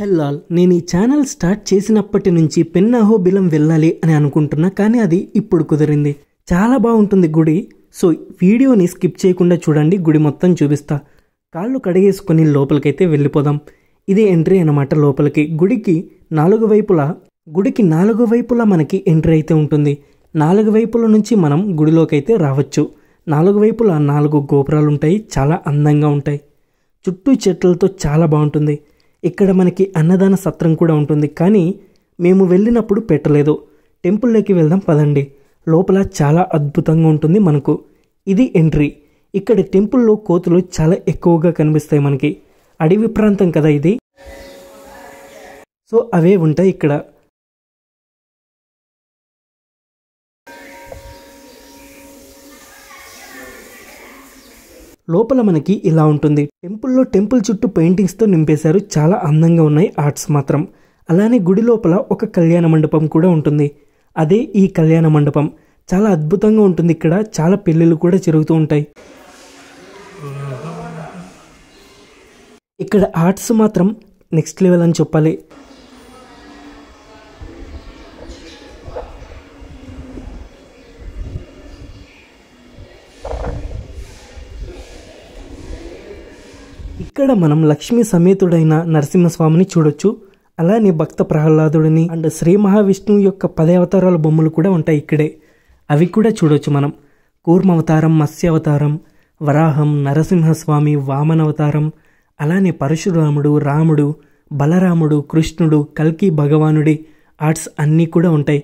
Hello, నేను ఈ channel start చేసినప్పటి నుంచి పెన్నాహోబిలం వెళ్ళాలి అని అనుకుంటున్నా, కానీ అది ఇప్పుడు కుదిరింది. చాలా బాగుంటుంది గుడి. సో వీడియోని స్కిప్ చేయకుండా చూడండి, గుడి మొత్తం చూపిస్తా. కాళ్ళు కడిగేసుకొని లోపలికైతే వెళ్ళిపోదాం. ఇదే ఎంట్రీ అన్నమాట లోపలికి. గుడికి నాలుగు వైపులా మనకి ఎంట్రీ అయితే ఉంటుంది. నాలుగు వైపుల నుంచి మనం గుడిలోకి అయితే రావచ్చు. నాలుగు వైపులా 4 గోపురాలు ఉంటాయి, చాలా అందంగా ఉంటాయి. చుట్టూ చెట్లతో చాలా బాగుంటుంది. ఇక్కడ మనకి అన్నదాన సత్రం కూడా ఉంటుంది, కానీ మేము వెళ్ళినప్పుడు పెట్టలేదు. టెంపుల్లోకి వెళ్దాం పదండి. లోపల చాలా అద్భుతంగా ఉంటుంది మనకు. ఇది ఎంట్రీ. ఇక్కడ టెంపుల్లో కోతులు చాలా ఎక్కువగా కనిపిస్తాయి మనకి. అడవి ప్రాంతం కదా ఇది, సో అవే ఉంటాయి ఇక్కడ. లోపల మనకి ఇలా ఉంటుంది. టెంపుల్ చుట్టూ పెయింటింగ్స్తో నింపేశారు. చాలా అందంగా ఉన్నాయి ఆర్ట్స్ మాత్రం. అలానే గుడి లోపల ఒక కళ్యాణ మండపం కూడా ఉంటుంది. అదే ఈ కళ్యాణ మండపం. చాలా అద్భుతంగా ఉంటుంది. ఇక్కడ చాలా పెళ్ళిళ్ళు కూడా జరుగుతూ ఉంటాయి. ఇక్కడ ఆర్ట్స్ మాత్రం నెక్స్ట్ లెవెల్ అని చెప్పాలి. ఇక్కడ మనం లక్ష్మీ సమేతుడైన నరసింహస్వామిని చూడొచ్చు. అలానే భక్త ప్రహ్లాదుడిని అండ్ శ్రీ మహావిష్ణువు యొక్క 10 అవతారాల బొమ్మలు కూడా ఉంటాయి ఇక్కడే. అవి కూడా చూడొచ్చు మనం. కూర్మావతారం, మత్స్యావతారం, వరాహం, నరసింహస్వామి, వామనవతారం, అలానే పరశురాముడు, రాముడు, బలరాముడు, కృష్ణుడు, కల్కి భగవానుడి ఆర్ట్స్ అన్నీ కూడా ఉంటాయి.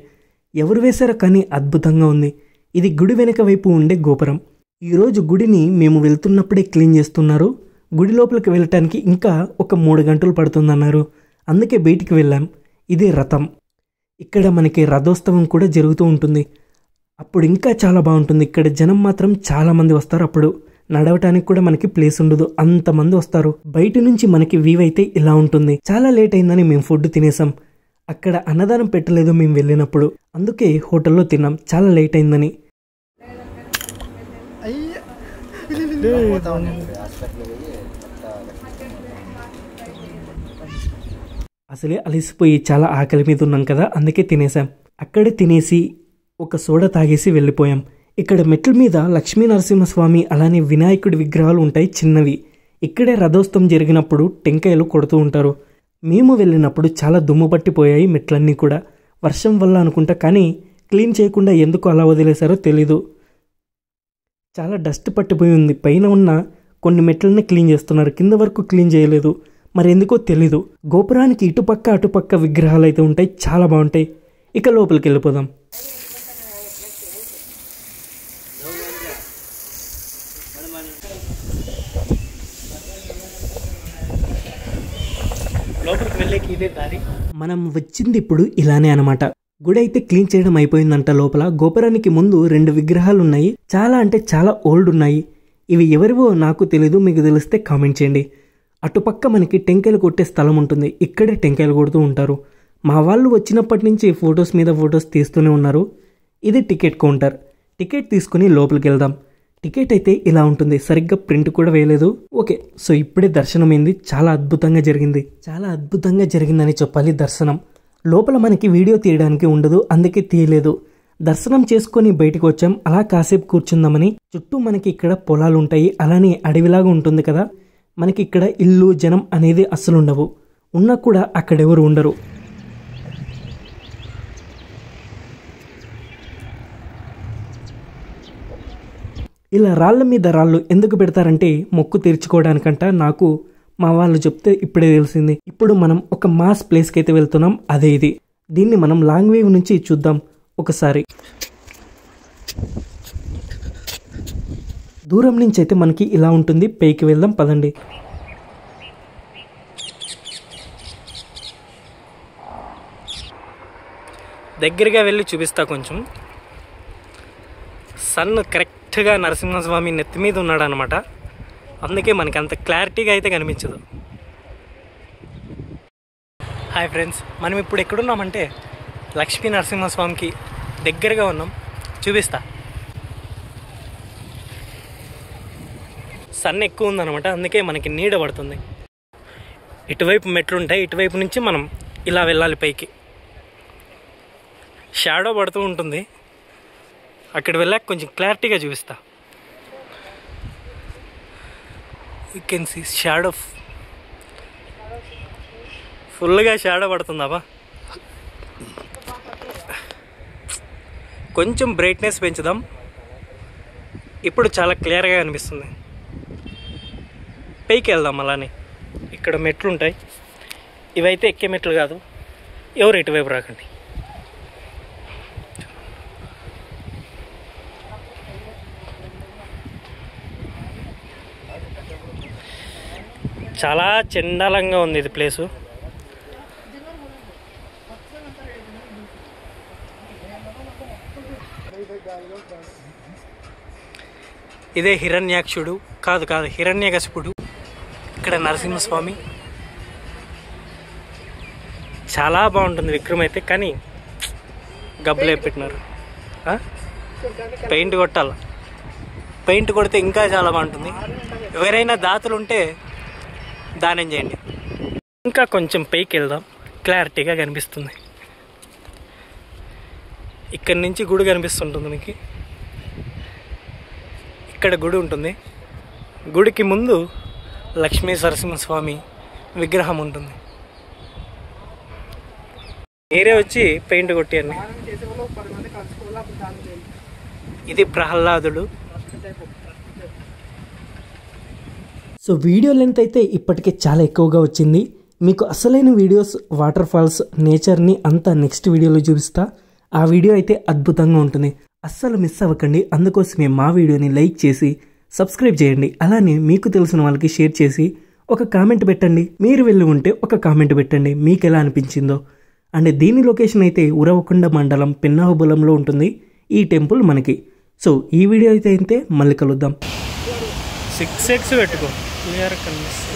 ఎవరు వేశారో కానీ అద్భుతంగా ఉంది. ఇది గుడి వెనక వైపు ఉండే గోపురం. ఈరోజు గుడిని మేము వెళ్తున్నప్పుడే క్లీన్ చేస్తున్నారు. గుడి లోపలికి వెళ్ళటానికి ఇంకా ఒక 3 గంటలు పడుతుందన్నారు. అందుకే బయటికి వెళ్ళాం. ఇదే రథం. ఇక్కడ మనకి రథోత్సవం కూడా జరుగుతూ ఉంటుంది. అప్పుడు ఇంకా చాలా బాగుంటుంది. ఇక్కడ జనం మాత్రం చాలా మంది వస్తారు. అప్పుడు నడవటానికి కూడా మనకి ప్లేస్ ఉండదు, అంతమంది వస్తారు. బయట నుంచి మనకి వ్యూ అయితే ఇలా ఉంటుంది. చాలా లేట్ అయిందని మేము ఫుడ్ తినేసాం. అక్కడ అన్నదానం పెట్టలేదు మేము వెళ్ళినప్పుడు, అందుకే హోటల్లో తిన్నాం. చాలా లేట్ అయిందని. అసలే అలసిపోయి చాలా ఆకలి మీద ఉన్నాం కదా, అందుకే తినేసాం. అక్కడే తినేసి ఒక సోడా తాగేసి వెళ్ళిపోయాం. ఇక్కడ మెట్ల మీద లక్ష్మీ నరసింహస్వామి అలానే వినాయకుడి విగ్రహాలు ఉంటాయి చిన్నవి. ఇక్కడే రథోత్సవం జరిగినప్పుడు టెంకాయలు కొడుతూ ఉంటారు. మేము వెళ్ళినప్పుడు చాలా దుమ్ము పట్టిపోయాయి మెట్లన్నీ కూడా. వర్షం వల్ల అనుకుంటా, కానీ క్లీన్ చేయకుండా ఎందుకు అలా వదిలేశారో తెలీదు. చాలా డస్ట్ పట్టిపోయి ఉంది. పైన ఉన్న కొన్ని మెట్లని క్లీన్ చేస్తున్నారు, కింద వరకు క్లీన్ చేయలేదు. మరి ఎందుకో తెలీదు. గోపురానికి ఇటుపక్క అటుపక్క విగ్రహాలు అయితే ఉంటాయి, చాలా బాగుంటాయి. ఇక లోపలికి వెళ్ళిపోదాం. లోపలికి వెళ్ళేకి ఇదే దారి. మనం వచ్చింది ఇప్పుడు ఇలానే అనమాట. గుడి అయితే క్లీన్ చేయడం అయిపోయిందంట. లోపల గోపురానికి ముందు 2 విగ్రహాలు ఉన్నాయి. చాలా అంటే చాలా ఓల్డ్ ఉన్నాయి. ఇవి ఎవరివో నాకు తెలీదు, మీకు తెలిస్తే కామెంట్ చేయండి. అటుపక్క మనకి టెంకాయలు కొట్టే స్థలం ఉంటుంది. ఇక్కడే టెంకాయలు కొడుతూ ఉంటారు. మా వాళ్ళు వచ్చినప్పటి నుంచి ఫొటోస్ మీద ఫొటోస్ తీస్తూనే ఉన్నారు. ఇది టికెట్ కౌంటర్. టికెట్ తీసుకుని లోపలికి వెళ్దాం. టికెట్ అయితే ఇలా ఉంటుంది. సరిగ్గా ప్రింట్ కూడా వేయలేదు. ఓకే, సో ఇప్పుడే దర్శనమైంది. చాలా అద్భుతంగా జరిగిందని చెప్పాలి దర్శనం. లోపల మనకి వీడియో తీయడానికి ఉండదు, అందుకే తీయలేదు. దర్శనం చేసుకొని బయటకు వచ్చాం. అలా కాసేపు కూర్చుందామని. చుట్టూ మనకి ఇక్కడ పొలాలు ఉంటాయి, అలానే అడవిలాగా ఉంటుంది కదా. మనకి ఇక్కడ ఇల్లు జనం అనేది అస్సలు ఉండవు. ఉన్నా కూడా అక్కడెవరు ఉండరు. ఇలా రాళ్ళ మీద రాళ్ళు ఎందుకు పెడతారంటే మొక్కు తీర్చుకోవడానికంట. నాకు మా వాళ్ళు చెప్తే ఇప్పుడే తెలిసింది. ఇప్పుడు మనం ఒక మాస్ ప్లేస్కి అయితే వెళ్తున్నాం. అదే ఇది. దీన్ని మనం లాంగ్ వేవ్ నుంచి చూద్దాం ఒకసారి. దూరం నుంచి అయితే మనకి ఇలా ఉంటుంది. పైకి వెళ్దాం పదండి. దగ్గరగా వెళ్ళి చూపిస్తా కొంచెం. సన్ కరెక్ట్గా నరసింహస్వామి నెత్తి మీద ఉన్నాడు అనమాట. అందుకే మనకి అంత క్లారిటీగా అయితే కనిపించదు. హాయ్ ఫ్రెండ్స్, మనం ఇప్పుడు ఎక్కడున్నామంటే లక్ష్మీ నరసింహస్వామికి దగ్గరగా ఉన్నాం. చూపిస్తా. సన్ ఎక్కువ ఉందన్నమాట, అందుకే మనకి నీడ పడుతుంది. ఇటువైపు మెట్లు ఉంటాయి, ఇటువైపు నుంచి మనం ఇలా వెళ్ళాలి పైకి. షాడో పడుతూ ఉంటుంది, అక్కడ వెళ్ళాక కొంచెం క్లారిటీగా చూపిస్తా. యూ కెన్ సీ షాడో, ఫుల్గా షాడో పడుతుందాబా. కొంచెం బ్రైట్నెస్ పెంచుదాం, ఇప్పుడు చాలా క్లియర్గా అనిపిస్తుంది. పైకి వెళ్దాం అలానే. ఇక్కడ మెట్లు ఉంటాయి, ఇవైతే ఎక్కే మెట్లు కాదు, ఎవరు ఇటువైపు రాకండి. చాలా చండాలంగా ఉంది ఇది ప్లేసు. ఇదే హిరణ్యాక్షుడు, కాదు హిరణ్యకశిపుడు. ఇక్కడ నరసింహస్వామి. చాలా బాగుంటుంది విగ్రహం అయితే, కానీ గబ్బులే పెట్టినారు. పెయింట్ కొట్టాల, పెయింట్ కొడితే ఇంకా చాలా బాగుంటుంది. ఎవరైనా దాతలు ఉంటే దానం చేయండి. ఇంకా కొంచెం పైకి వెళ్దాం, క్లారిటీగా కనిపిస్తుంది. ఇక్కడి నుంచి గుడి కనిపిస్తుంటుంది మీకు. ఇక్కడ గుడి ఉంటుంది, గుడికి ముందు లక్ష్మీ నరసింహస్వామి విగ్రహం ఉంటుంది. మీరే వచ్చి పెయింట్ కొట్టియండి. ఇది ప్రహ్లాదుడు. సో వీడియో లెంత్ అయితే ఇప్పటికే చాలా ఎక్కువగా వచ్చింది. మీకు అసలైన వీడియోస్, వాటర్ ఫాల్స్, నేచర్ని అంతా నెక్స్ట్ వీడియోలో చూపిస్తా. ఆ వీడియో అయితే అద్భుతంగా ఉంటుంది, అస్సలు మిస్ అవ్వకండి. అందుకోసమే మా వీడియోని లైక్ చేసి సబ్స్క్రైబ్ చేయండి. అలానే మీకు తెలిసిన వాళ్ళకి షేర్ చేసి ఒక కామెంట్ పెట్టండి. మీరు వెళ్ళి ఉంటే ఒక కామెంట్ పెట్టండి మీకు ఎలా అనిపించిందో. అండ్ దీని లొకేషన్ అయితే ఉరవకొండ మండలం పిన్నాహుబలంలో ఉంటుంది ఈ టెంపుల్ మనకి. సో ఈ వీడియో అయితే మళ్ళీ కలుద్దాం. 6x పెట్టుకో, క్లియర్ కనిపిస్తుంది.